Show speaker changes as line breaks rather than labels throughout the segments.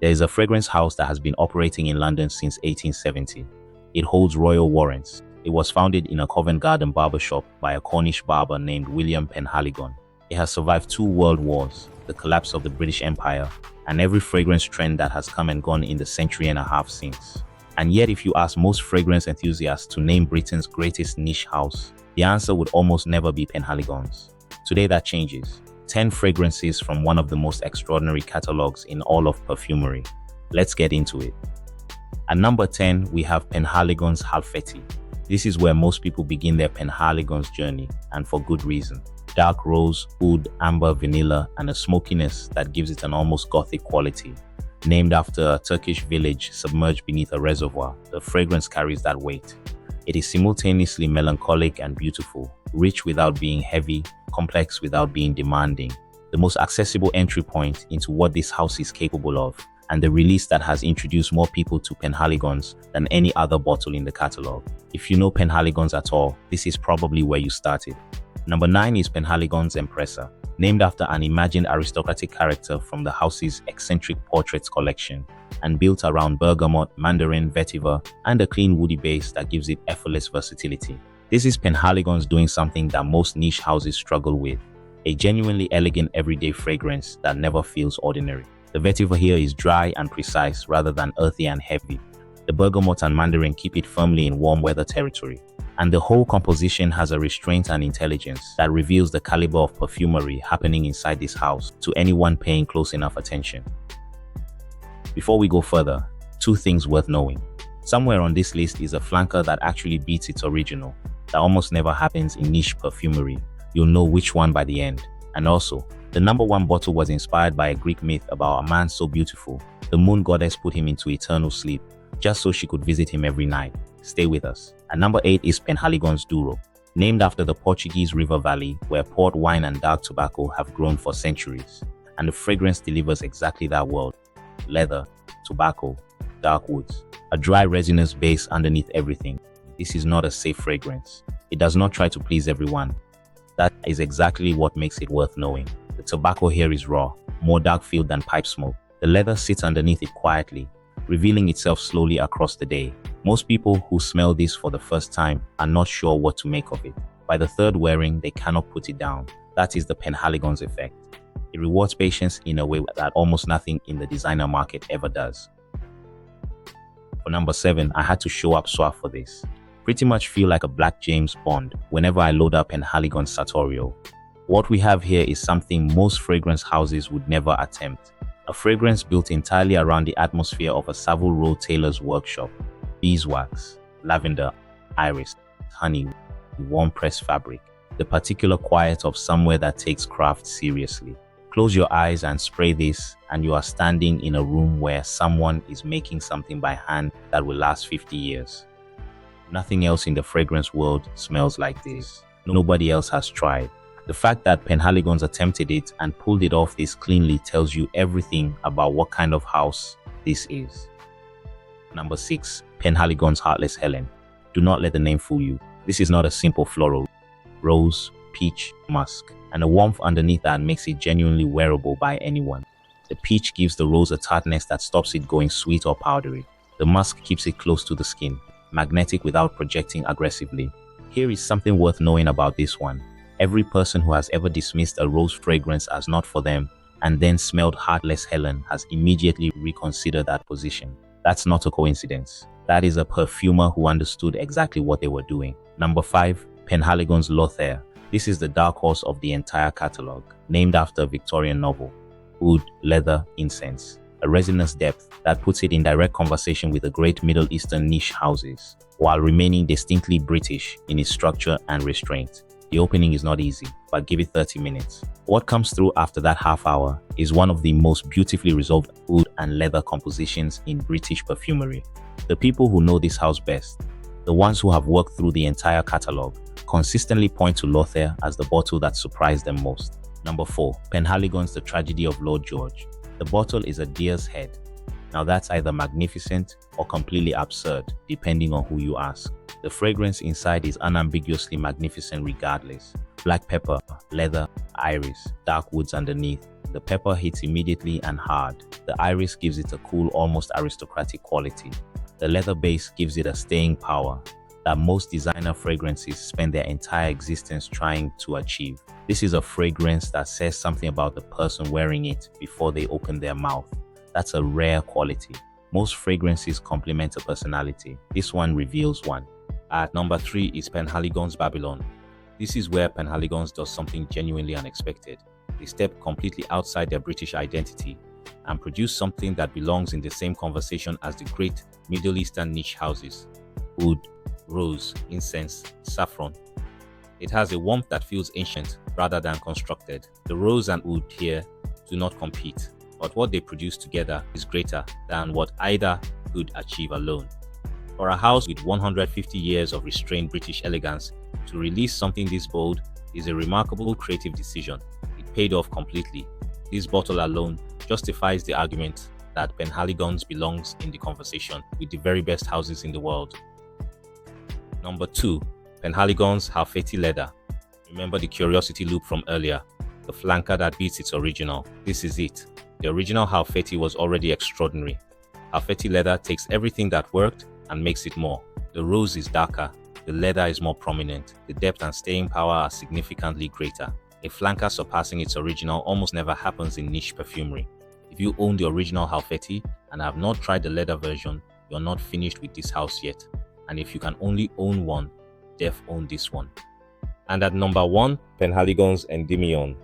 There is a fragrance house that has been operating in London since 1870. It holds royal warrants. It was founded in a Covent Garden barbershop by a Cornish barber named William Penhaligon. It has survived 2 world wars, the collapse of the British Empire, and every fragrance trend that has come and gone in the century and a half since. And yet, if you ask most fragrance enthusiasts to name Britain's greatest niche house, the answer would almost never be Penhaligons. Today that changes. 10 fragrances from one of the most extraordinary catalogs in all of perfumery. Let's get into it. At number 10, we have Penhaligons Halfeti. This is where most people begin their Penhaligons journey, and for good reason. Dark rose, oud, amber, vanilla, and a smokiness that gives it an almost gothic quality. Named after a Turkish village submerged beneath a reservoir, the fragrance carries that weight. It is simultaneously melancholic and beautiful, rich without being heavy, complex without being demanding. The most accessible entry point into what this house is capable of, and the release that has introduced more people to Penhaligons than any other bottle in the catalog. If you know Penhaligons at all, this is probably where you started. Number 9 is Penhaligons Empresa, named after an imagined aristocratic character from the house's eccentric portraits collection, and built around bergamot, mandarin, vetiver, and a clean woody base that gives it effortless versatility. This is Penhaligons doing something that most niche houses struggle with, a genuinely elegant everyday fragrance that never feels ordinary. The vetiver here is dry and precise rather than earthy and heavy. The bergamot and mandarin keep it firmly in warm weather territory. And the whole composition has a restraint and intelligence that reveals the caliber of perfumery happening inside this house to anyone paying close enough attention. Before we go further, 2 things worth knowing. Somewhere on this list is a flanker that actually beats its original. That almost never happens in niche perfumery. You'll know which one by the end. And also, the number 1 bottle was inspired by a Greek myth about a man so beautiful, the moon goddess put him into eternal sleep, just so she could visit him every night. Stay with us. And number 8 is Penhaligons Douro, named after the Portuguese river valley where port wine and dark tobacco have grown for centuries. And the fragrance delivers exactly that world. Leather, tobacco, dark woods, a dry resinous base underneath everything. This is not a safe fragrance. It does not try to please everyone. That is exactly what makes it worth knowing. The tobacco here is raw, more dark-filled than pipe smoke. The leather sits underneath it quietly, revealing itself slowly across the day. Most people who smell this for the first time are not sure what to make of it. By the 3rd wearing, they cannot put it down. That is the Penhaligons effect. It rewards patience in a way that almost nothing in the designer market ever does. For number 7, I had to show up suave for this. Pretty much feel like a black James Bond whenever I load up Penhaligons Sartorio. What we have here is something most fragrance houses would never attempt. A fragrance built entirely around the atmosphere of a Savile Row tailor's workshop. Beeswax, lavender, iris, honey, warm pressed fabric. The particular quiet of somewhere that takes craft seriously. Close your eyes and spray this, and you are standing in a room where someone is making something by hand that will last 50 years. Nothing else in the fragrance world smells like this. Nobody else has tried. The fact that Penhaligons attempted it and pulled it off this cleanly tells you everything about what kind of house this is. Number 6, Penhaligons Heartless Helen. Do not let the name fool you. This is not a simple floral. Rose, peach, musk, and a warmth underneath that makes it genuinely wearable by anyone. The peach gives the rose a tartness that stops it going sweet or powdery. The musk keeps it close to the skin, magnetic without projecting aggressively. Here is something worth knowing about this one. Every person who has ever dismissed a rose fragrance as not for them and then smelled Heartless Helen has immediately reconsidered that position. That's not a coincidence. That is a perfumer who understood exactly what they were doing. Number 5, Penhaligons Lothair. This is the dark horse of the entire catalog, named after a Victorian novel. Oud, leather, incense. A resinous depth that puts it in direct conversation with the great Middle Eastern niche houses, while remaining distinctly British in its structure and restraint. The opening is not easy, but give it 30 minutes. What comes through after that half hour is one of the most beautifully resolved oud and leather compositions in British perfumery. The people who know this house best, the ones who have worked through the entire catalogue, consistently point to Lothair as the bottle that surprised them most. Number 4, Penhaligons The Tragedy of Lord George. The bottle is a deer's head. Now that's either magnificent or completely absurd, depending on who you ask. The fragrance inside is unambiguously magnificent regardless. Black pepper, leather, iris, dark woods underneath. The pepper hits immediately and hard. The iris gives it a cool, almost aristocratic quality. The leather base gives it a staying power that most designer fragrances spend their entire existence trying to achieve. This is a fragrance that says something about the person wearing it before they open their mouth. That's a rare quality. Most fragrances complement a personality. This one reveals one. At number 3 is Penhaligons Babylon. This is where Penhaligons does something genuinely unexpected. They step completely outside their British identity and produce something that belongs in the same conversation as the great Middle Eastern niche houses: oud, rose, incense, saffron. It has a warmth that feels ancient rather than constructed. The rose and oud here do not compete, but what they produce together is greater than what either could achieve alone. For a house with 150 years of restrained British elegance to release something this bold is a remarkable creative decision. It paid off completely. This bottle alone justifies the argument that Penhaligons belongs in the conversation with the very best houses in the world. Number 2, Penhaligons Halfeti Leather. Remember the curiosity loop from earlier, the flanker that beats its original. This is it. The original Halfeti was already extraordinary. Halfeti leather takes everything that worked and makes it more. The rose is darker, the leather is more prominent, the depth and staying power are significantly greater. A flanker surpassing its original almost never happens in niche perfumery. If you own the original Halfeti and have not tried the leather version, you're not finished with this house yet. And if you can only own one, def own this one. And at number 1, Penhaligons Endymion.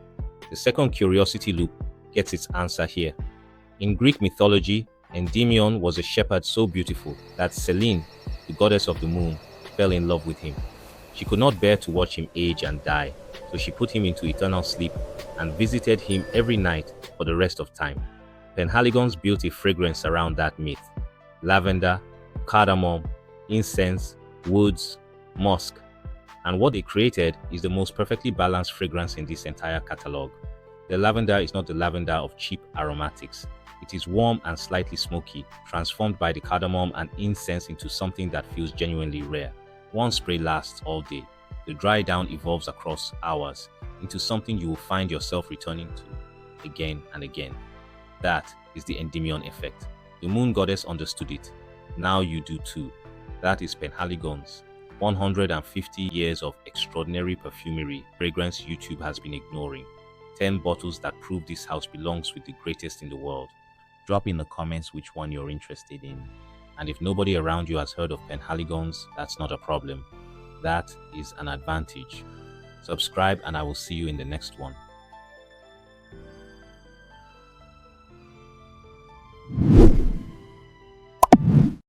The second curiosity loop gets its answer here. In Greek mythology, Endymion was a shepherd so beautiful that Selene, the goddess of the moon, fell in love with him. She could not bear to watch him age and die, so she put him into eternal sleep and visited him every night for the rest of time. Penhaligons built a fragrance around that myth. Lavender, cardamom, incense, woods, musk, and what they created is the most perfectly balanced fragrance in this entire catalog. The lavender is not the lavender of cheap aromatics. It is warm and slightly smoky, transformed by the cardamom and incense into something that feels genuinely rare. One spray lasts all day. The dry down evolves across hours into something you will find yourself returning to again and again. That is the Endymion effect. The moon goddess understood it. Now you do too. That is Penhaligons. 150 years of extraordinary perfumery fragrance YouTube has been ignoring. 10 bottles that prove this house belongs with the greatest in the world. Drop in the comments which one you're interested in. And if nobody around you has heard of Penhaligons, that's not a problem. That is an advantage. Subscribe and I will see you in the next one.